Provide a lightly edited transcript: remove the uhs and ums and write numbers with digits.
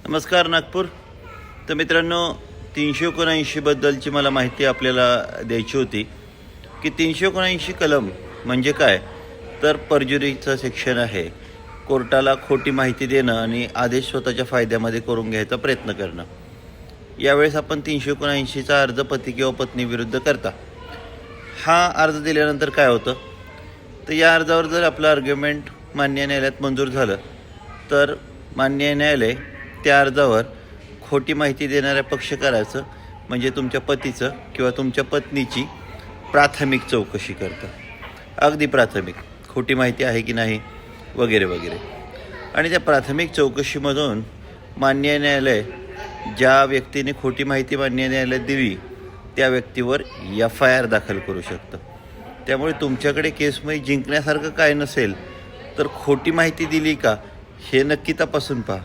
नमस्कार नागपूर. तर मित्रांनो, 379 बद्दलची मला माहिती आपल्याला द्यायची होती की 379 कलम म्हणजे काय. तर परजुरीचं सेक्शन आहे. कोर्टाला खोटी माहिती देणं आणि आदेश स्वतःच्या फायद्यामध्ये करून घ्यायचा प्रयत्न करणं. यावेळेस आपण 379चा अर्ज पती किंवा पत्नीविरुद्ध करता. हा अर्ज दिल्यानंतर काय होतं, तर या अर्जावर जर आपलं आर्ग्युमेंट मान्य न्यायालयात मंजूर झालं तर मान्य न्यायालय त्या अर्जावर खोटी माहिती देणाऱ्या पक्षकाराचं म्हणजे तुमच्या पतीचं किंवा तुमच्या पत्नीची प्राथमिक चौकशी करतं. अगदी प्राथमिक, खोटी माहिती आहे की नाही वगैरे वगैरे. आणि त्या प्राथमिक चौकशीमधून मान्य न्यायालय ज्या व्यक्तीने खोटी माहिती मान्य न्यायालयात दिली त्या व्यक्तीवर FIR दाखल करू शकतं. त्यामुळे तुमच्याकडे केसमध्ये जिंकण्यासारखं काय नसेल तर खोटी माहिती दिली का हे नक्की तपासून पहा.